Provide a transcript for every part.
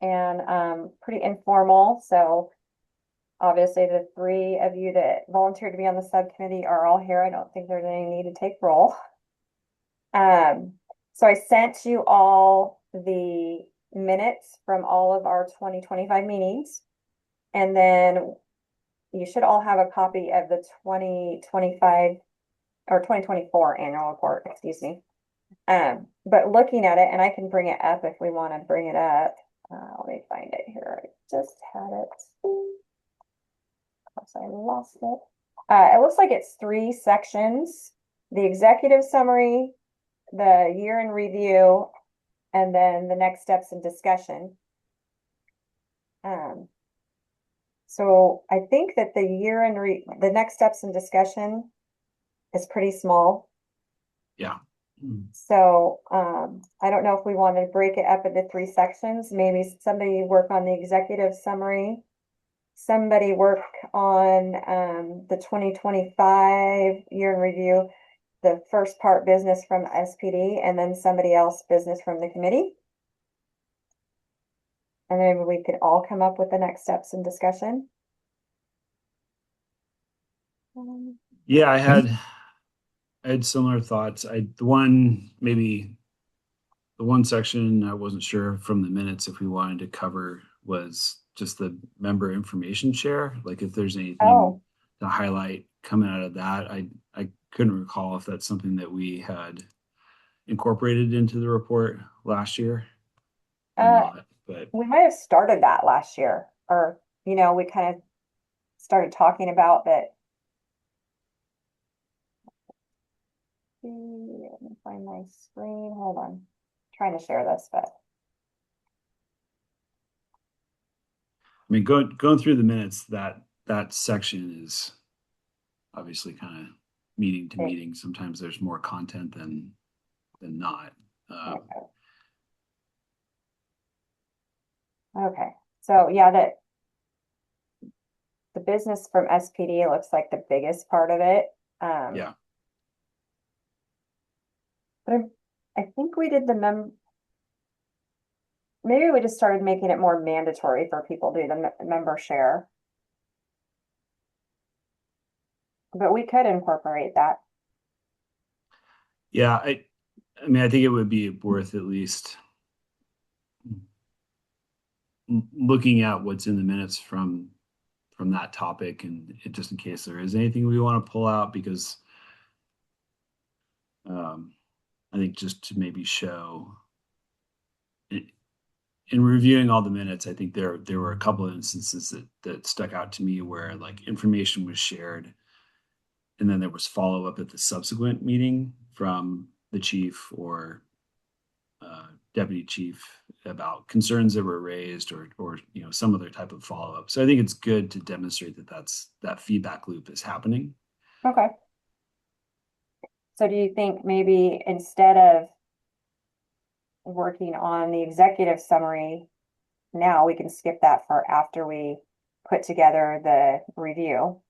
and pretty informal. So obviously the three of you that volunteered to be on the subcommittee are all here. I don't think there's any need to take roll. So I sent you all the minutes from all of our 2025 meetings. And then you should all have a copy of the 2025 or 2024 annual report, excuse me. But looking at it, and I can bring it up if we want to bring it up. Let me find it here. I just had it. Oops, I lost it. It looks like it's 3 sections: the executive summary, the year in review, and then the next steps in discussion. So I think that the next steps in discussion is pretty small. Yeah. So I don't know if we want to break it up into 3 sections. Maybe somebody work on the executive summary, somebody work on the 2025 year in review, the first part business from SPD, and then somebody else business from the committee. And then maybe we could all come up with the next steps in discussion. Yeah, I had similar thoughts. The one section I wasn't sure from the minutes if we wanted to cover was just the member information share. Like if there's anything Oh, to highlight coming out of that. I couldn't recall if that's something that we had incorporated into the report last year or uh, not. But we might have started that last year, or, we kind of started talking about that. Let me find my screen. Hold on. I'm trying to share this, but I mean, going through the minutes, that section is obviously kind of meeting to it, meeting. Sometimes there's more content than not. okay. Okay. So yeah, the business from SPD looks like the biggest part of it. Yeah, But I think we did maybe we just started making it more mandatory for people to do the member share, but we could incorporate that. yeah. I mean, I think it would be worth at least looking at what's in the minutes from that topic, and just in case there is anything we want to pull out, because I think just to maybe show in reviewing all the minutes, I think there were a couple of instances that stuck out to me where like information was shared, and then there was follow up at the subsequent meeting from the chief or deputy chief about concerns that were raised, or some other type of follow up. So I think it's good to demonstrate that feedback loop is happening. Okay. So do you think maybe instead of working on the executive summary now, we can skip that for after we put together the review?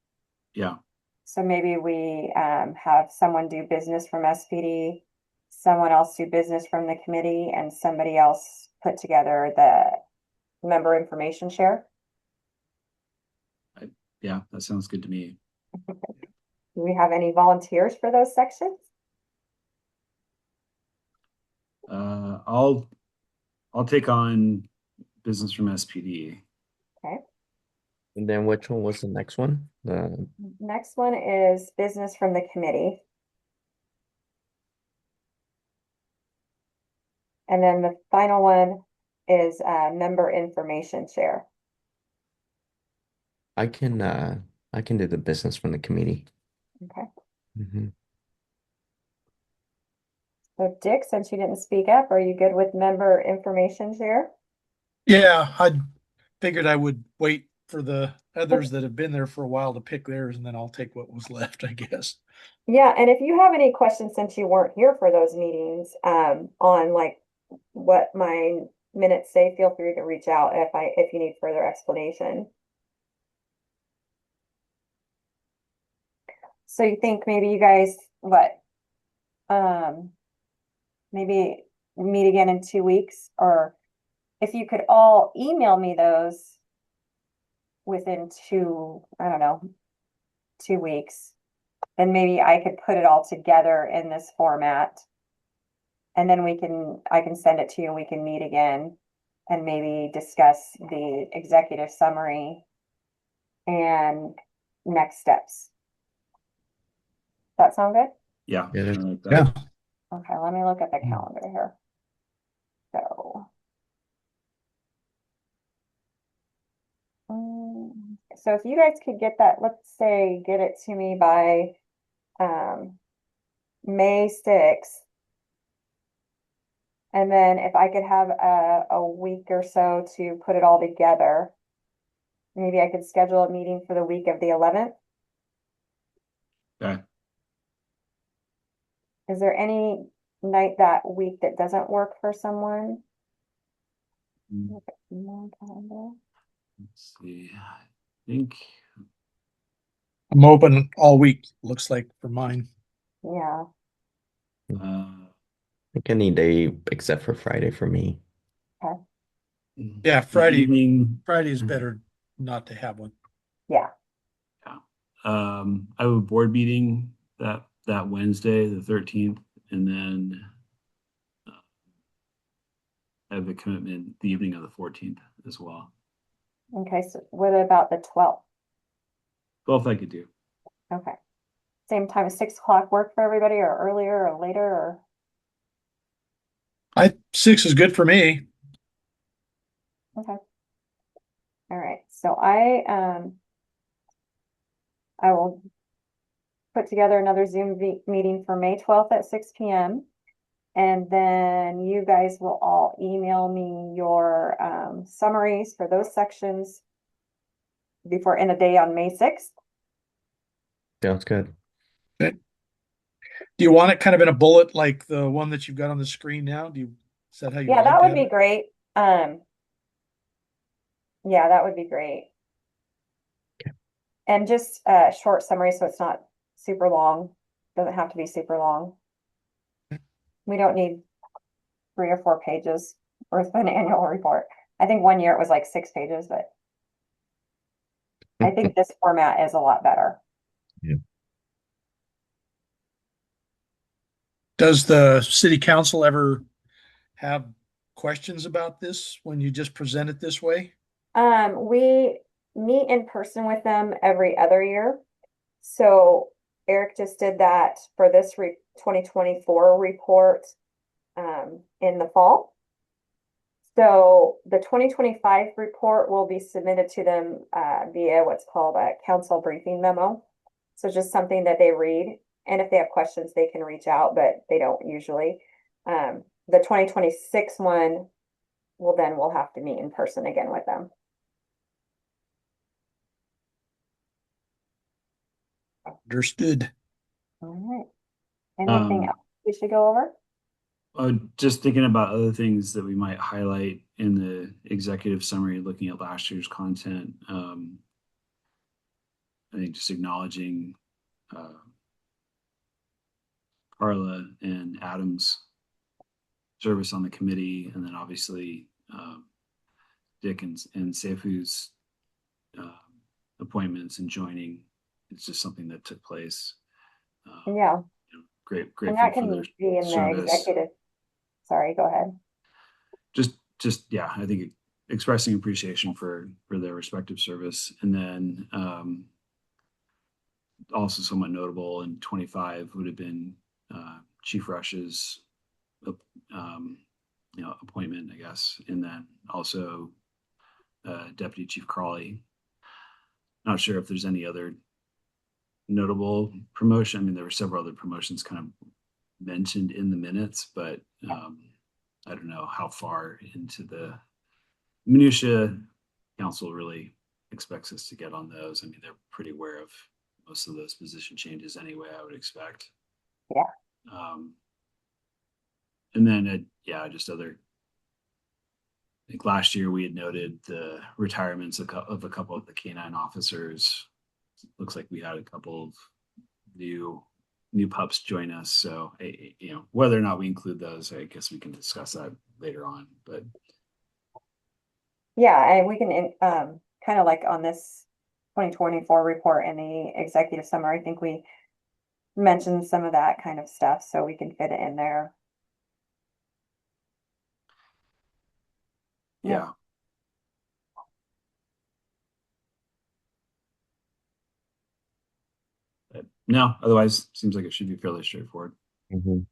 Yeah, So maybe we have someone do business from SPD, someone else do business from the committee, and somebody else put together the member information share. I, yeah, that sounds good to me. Do we have any volunteers for those sections? I'll take on business from SPD. Okay. And then which one was the next one? Next one is business from the committee. And then the final one is member information share. I can do the business from the committee. Okay. Hmm. So Dick, since you didn't speak up, are you good with member information share? Yeah, I figured I would wait for the others that have been there for a while to pick theirs, and then I'll take what was left, I guess. Yeah, and if you have any questions since you weren't here for those meetings, on like what my minutes say, feel free to reach out if you need further explanation. So you think maybe you guys um maybe meet again in 2 weeks, or if you could all email me those within I don't know, 2 weeks, then maybe I could put it all together in this format. And then I can send it to you and we can meet again and maybe discuss the executive summary and next steps. That sound good? Yeah. Yeah, I that's- like that. Yeah. Okay, let me look at the calendar here. So. So if you guys could get that, let's say, get it to me by May 6th. And then if I could have a week or so to put it all together, maybe I could schedule a meeting for the week of the 11th. Okay. Is there any night that week that doesn't work for someone? Look at my calendar. Let's see. I think I'm open all week, looks like for mine. Yeah, uh, I think any day except for Friday for me. Yeah, Friday evening. is better not to have one. yeah. I have a board meeting that Wednesday, the 13th, and then I have a commitment the evening of the 14th as well. Okay, so what about the 12th? 12th I could do. Okay. Same time as 6 o'clock work for everybody, or earlier or later, or? 6 is good for me. Okay. All right, so I will put together another Zoom meeting for May 12th at 6 p.m. And then you guys will all email me your summaries for those sections before end of day on May 6th. Sounds good. Do you want it kind of in a bullet like the one that you've got on the screen now? Is that how you Yeah, like that would to be have it? great. Yeah, that would be great. Okay. And just a short summary so it's not super long. Doesn't have to be super long. We don't need 3 or 4 pages worth of an annual report. I think one year it was like 6 pages, but I think this format is a lot better. Does the city council ever have questions about this when you just present it this way? We meet in person with them every other year. So Eric just did that for this 2024 report in the fall. So the 2025 report will be submitted to them via what's called a council briefing memo. So just something that they read. And if they have questions, they can reach out, but they don't usually. The 2026 one we'll have to meet in person again with them. Understood. All right. Anything Um, else we should go over? Just thinking about other things that we might highlight in the executive summary, looking at last year's content. I think just acknowledging Carla and Adam's service on the committee, and then obviously Dick and Seifu's appointments and joining. It's just something that took place. Yeah. Grateful And that for can their be in the service. executive. Sorry, go ahead. Just yeah, I think expressing appreciation for their respective service, and then also somewhat notable in 25 would have been Chief Rush's appointment, I guess, and then also Deputy Chief Crawley. Not sure if there's any other notable promotion. I mean, there were several other promotions kind of mentioned in the minutes, but I don't know how far into the minutia council really expects us to get on those. I mean, they're pretty aware of most of those position changes anyway, I would expect. Yeah. And then, just other, I think last year we had noted the retirements of a couple of the K9 officers. Looks like we had a couple of new pups join us. So, whether or not we include those, I guess we can discuss that later on. But Yeah, and we can, kind of like on this 2024 report and the executive summary, I think we mentioned some of that kind of stuff, so we can fit it in there. Yeah. Yeah. No, otherwise seems like it should be fairly straightforward. Mhm.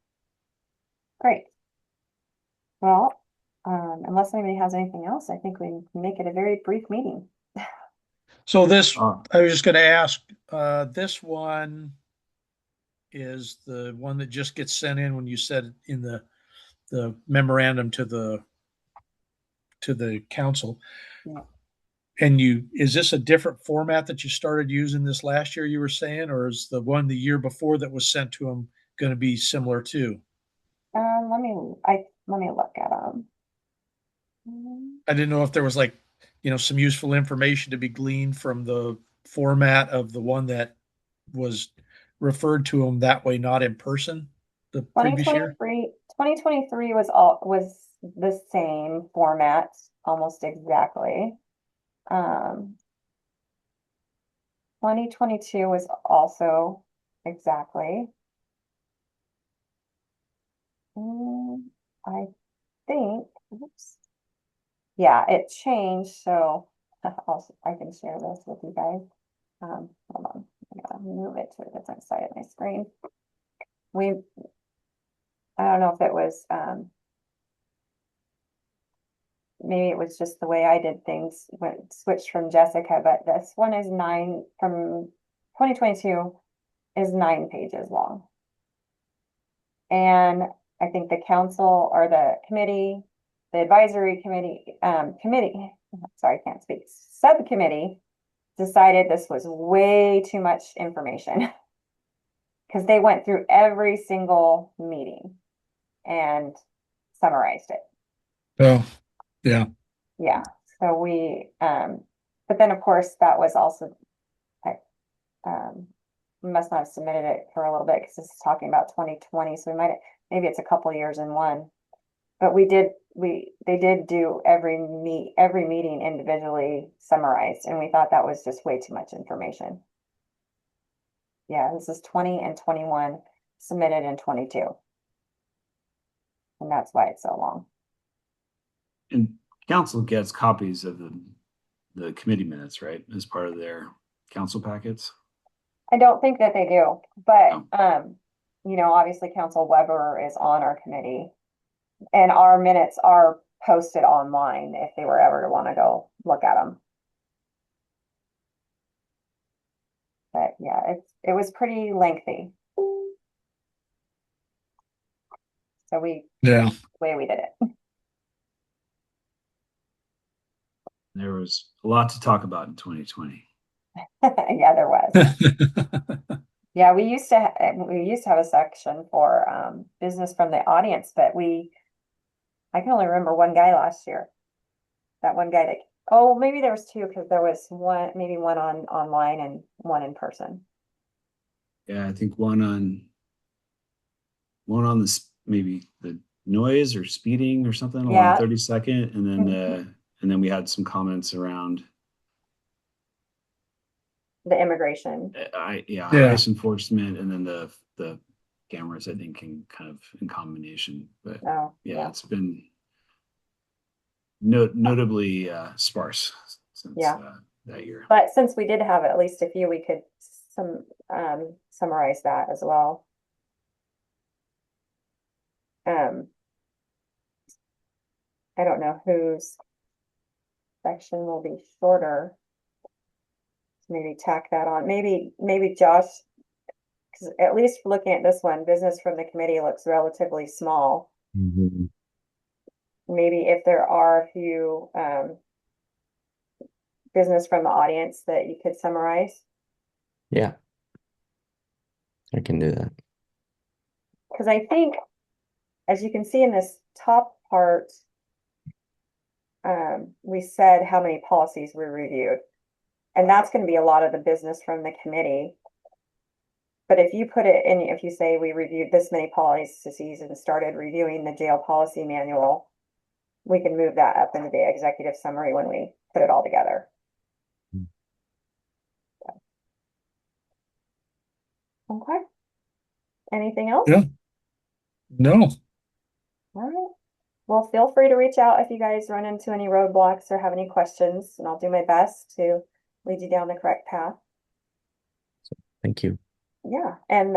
Great. Well, unless anybody has anything else, I think we can make it a very brief meeting. So this, Uh, I was just gonna ask, this one is the one that just gets sent in when you said in the memorandum to the council. Yeah. And is this a different format that you started using this last year, you were saying, or is the one the year before that was sent to them going to be similar too? Let me look at them. I didn't know if there was like, some useful information to be gleaned from the format of the one that was referred to them that way, not in person the previous year. 2023 was the same format almost exactly. 2022 was also exactly. I think, oops. Yeah, it changed, so I can share this with you guys. Hold on, I gotta move it to a different side of my screen. I don't know if it was, maybe it was just the way I did things when switched from Jessica, but this one is from 2022 is 9 pages long. And I think the council or the committee, the advisory committee, sorry, I can't speak, subcommittee decided this was way too much information because they went through every single meeting and summarized it. Oh, yeah. Yeah. So but then of course that was also, we must not have submitted it for a little bit because this is talking about 2020. So maybe it's a couple years in one. But they did do every meeting individually summarized, and we thought that was just way too much information. Yeah, this is 20 and 21 submitted in 22. And that's why it's so long. and council gets copies of the committee minutes, right, as part of their council packets. I don't think that they do, but Oh. Obviously Council Weber is on our committee and our minutes are posted online if they were ever to want to go look at them. But yeah, it was pretty lengthy. So Yeah. the way we did it. There was a lot to talk about in 2020. Yeah, there was. Yeah, we used to have a section for business from the audience, but I can only remember one guy last year. That one guy maybe there was two because there was maybe one online and one in person. Yeah, I think one on this maybe the noise or speeding or something along Yeah. 32nd, and then we had some comments around The immigration. Yeah. ICE enforcement, and then the cameras, I think, in combination. But Oh, yeah, it's been notably sparse since Yeah. that year. But since we did have at least a few, we could summarize that as well. I don't know whose section will be shorter. Maybe tack that on. Maybe Josh, because at least looking at this one, business from the committee looks relatively small. Mhm. Maybe if there are a few business from the audience that you could summarize. Yeah, I can do that. Because I think, as you can see in this top part, we said how many policies we reviewed. And that's going to be a lot of the business from the committee. But if you put it in, if you say we reviewed this many policies and started reviewing the jail policy manual, we can move that up into the executive summary when we put it all together. Okay. Anything else? Yeah. No. All right. Well, feel free to reach out if you guys run into any roadblocks or have any questions, and I'll do my best to lead you down the correct path. Thank you. Yeah, and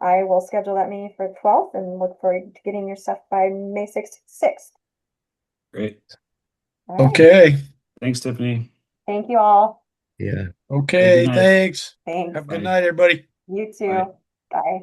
I will schedule that meeting for the 12th and look forward to getting your stuff by May 6th. Great. All right. Okay. Thanks, Tiffany. Thank you all. Yeah. Okay. night. Thanks. Thanks. Have a good Bye. night, everybody. You too. Bye. Bye.